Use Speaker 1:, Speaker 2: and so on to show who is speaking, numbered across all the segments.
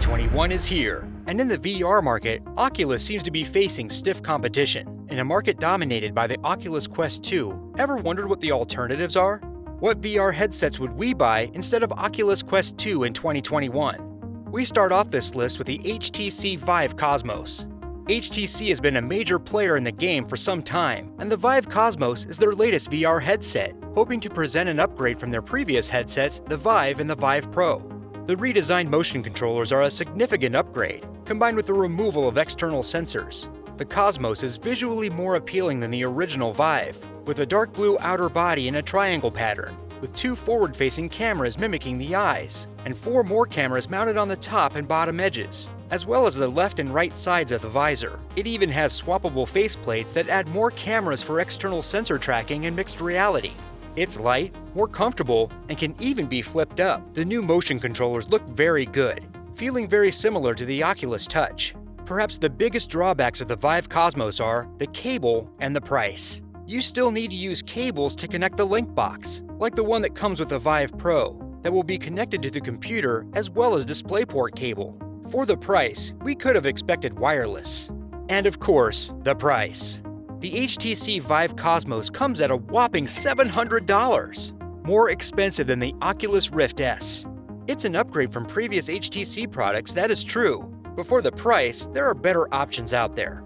Speaker 1: 2021 is here, and in the VR market, Oculus seems to be facing stiff competition. In a market dominated by the Oculus Quest 2, ever wondered what the alternatives are? What VR headsets would we buy instead of Oculus Quest 2 in 2021? We start off this list with the HTC Vive Cosmos. HTC has been a major player in the game for some time, and the Vive Cosmos is their latest VR headset, hoping to present an upgrade from their previous headsets, the Vive and the Vive Pro. The redesigned motion controllers are a significant upgrade, combined with the removal of external sensors. The Cosmos is visually more appealing than the original Vive, with a dark blue outer body in a triangle pattern, with 2 forward-facing cameras mimicking the eyes, and 4 more cameras mounted on the top and bottom edges, as well as the left and right sides of the visor. It even has swappable faceplates that add more cameras for external sensor tracking and mixed reality. It's light, more comfortable, and can even be flipped up. The new motion controllers look very good, feeling very similar to the Oculus Touch. Perhaps the biggest drawbacks of the Vive Cosmos are the cable and the price. You still need to use cables to connect the link box, like the one that comes with the Vive Pro, that will be connected to the computer as well as DisplayPort cable. For the price, we could have expected wireless. And of course, the price. The HTC Vive Cosmos comes at a whopping $700, more expensive than the Oculus Rift S. It's an upgrade from previous HTC products, that is true, but for the price, there are better options out there.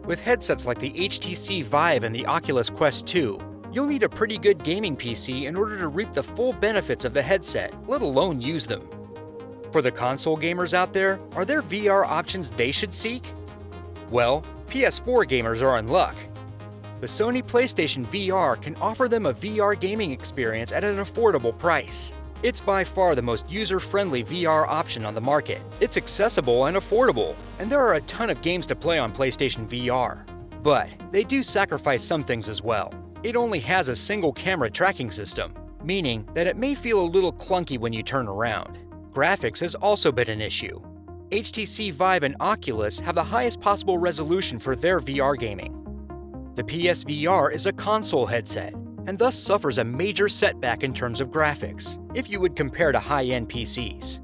Speaker 1: With headsets like the HTC Vive and the Oculus Quest 2, you'll need a pretty good gaming PC in order to reap the full benefits of the headset, let alone use them. For the console gamers out there, are there VR options they should seek? Well, PS4 gamers are in luck. The Sony Playstation VR can offer them a VR gaming experience at an affordable price. It's by far the most user-friendly VR option on the market. It's accessible and affordable, and there are a ton of games to play on PlayStation VR. But they do sacrifice some things as well. It only has a single camera tracking system, meaning that it may feel a little clunky when you turn around. Graphics has also been an issue. HTC Vive and Oculus have the highest possible resolution for their VR gaming. The PSVR is a console headset, and thus suffers a major setback in terms of graphics, if you would compare to high-end PCs.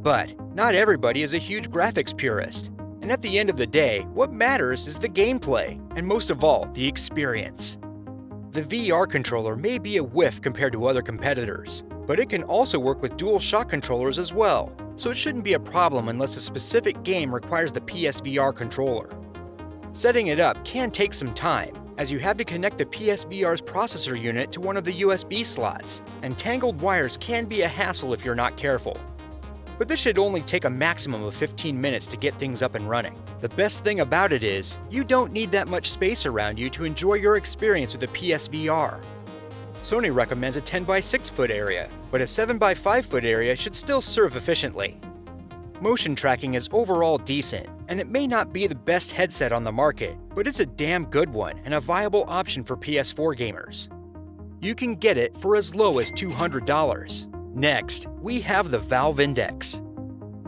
Speaker 1: But not everybody is a huge graphics purist, and at the end of the day, what matters is the gameplay, and most of all, the experience. The VR controller may be a whiff compared to other competitors, but it can also work with DualShock controllers as well, so it shouldn't be a problem unless a specific game requires the PSVR controller. Setting it up can take some time, as you have to connect the PSVR's processor unit to one of the USB slots, and tangled wires can be a hassle if you're not careful. But this should only take a maximum of 15 minutes to get things up and running. The best thing about it is, you don't need that much space around you to enjoy your experience with the PSVR. Sony recommends a 10 by 6 foot area, but a 7 by 5 foot area should still serve efficiently. Motion tracking is overall decent, and it may not be the best headset on the market, but it's a damn good one and a viable option for PS4 gamers. You can get it for as low as $200. Next, we have the Valve Index.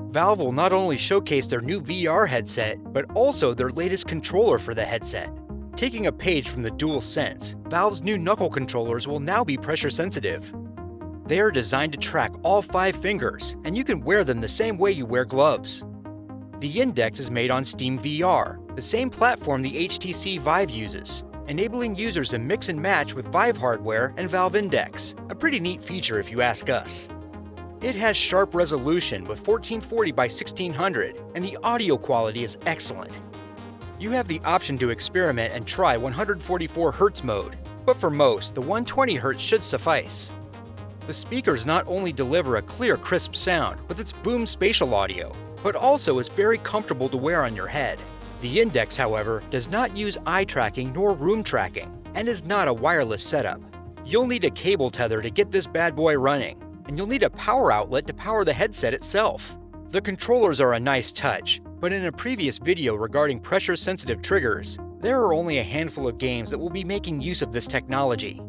Speaker 1: Valve will not only showcase their new VR headset, but also their latest controller for the headset. Taking a page from the DualSense, Valve's new knuckle controllers will now be pressure sensitive. They are designed to track all 5 fingers, and you can wear them the same way you wear gloves. The Index is made on Steam VR, the same platform the HTC Vive uses, enabling users to mix and match with Vive hardware and Valve Index, a pretty neat feature if you ask us. It has sharp resolution with 1440 by 1600, and the audio quality is excellent. You have the option to experiment and try 144Hz mode, but for most, the 120Hz should suffice. The speakers not only deliver a clear, crisp sound with its boom spatial audio, but also is very comfortable to wear on your head. The Index, however, does not use eye tracking nor room tracking, and is not a wireless setup. You'll need a cable tether to get this bad boy running, and you'll need a power outlet to power the headset itself. The controllers are a nice touch, but in a previous video regarding pressure-sensitive triggers, there are only a handful of games that will be making use of this technology.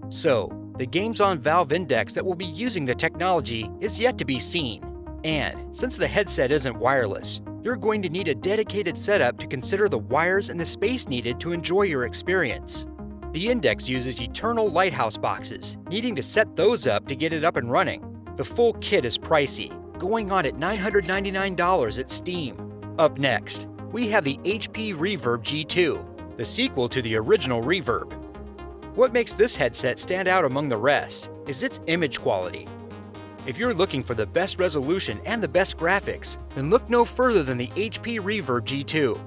Speaker 1: So, the games on Valve Index that will be using the technology is yet to be seen. And since the headset isn't wireless, you're going to need a dedicated setup to consider the wires and the space needed to enjoy your experience. The Index uses eternal lighthouse boxes, needing to set those up to get it up and running. The full kit is pricey, going on at $999 at Steam. Up next, we have the HP Reverb G2, the sequel to the original Reverb. What makes this headset stand out among the rest is its image quality. If you're looking for the best resolution and the best graphics, then look no further than the HP Reverb G2.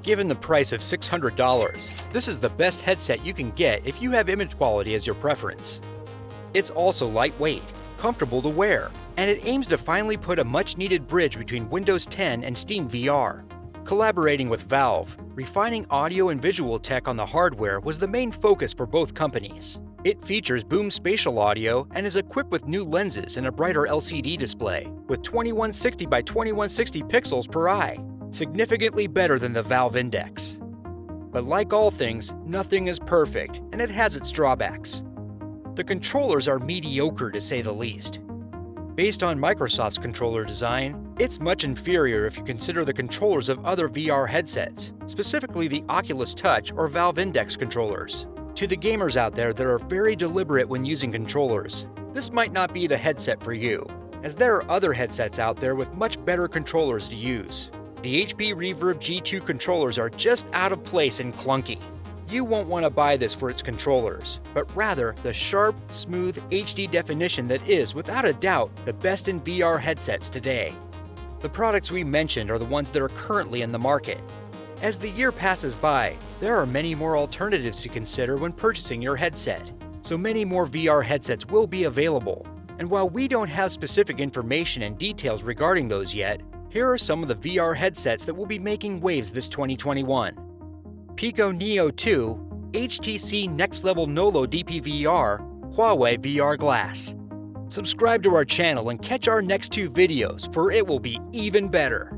Speaker 1: Given the price of $600, this is the best headset you can get if you have image quality as your preference. It's also lightweight, comfortable to wear, and it aims to finally put a much-needed bridge between Windows 10 and Steam VR. Collaborating with Valve, refining audio and visual tech on the hardware was the main focus for both companies. It features boom spatial audio and is equipped with new lenses and a brighter LCD display, with 2160 by 2160 pixels per eye, significantly better than the Valve Index. But like all things, nothing is perfect, and it has its drawbacks. The controllers are mediocre to say the least. Based on Microsoft's controller design, it's much inferior if you consider the controllers of other VR headsets, specifically the Oculus Touch or Valve Index controllers. To the gamers out there that are very deliberate when using controllers, this might not be the headset for you, as there are other headsets out there with much better controllers to use. The HP Reverb G2 controllers are just out of place and clunky. You won't want to buy this for its controllers, but rather the sharp, smooth HD definition that is, without a doubt, the best in VR headsets today. The products we mentioned are the ones that are currently in the market. As the year passes by, there are many more alternatives to consider when purchasing your headset, so many more VR headsets will be available. And while we don't have specific information and details regarding those yet, here are some of the VR headsets that will be making waves this 2021. Pico Neo 2, HTC Next Level Nolo DPVR, Huawei VR Glass. Subscribe to our channel and catch our next 2 videos, for it will be even better.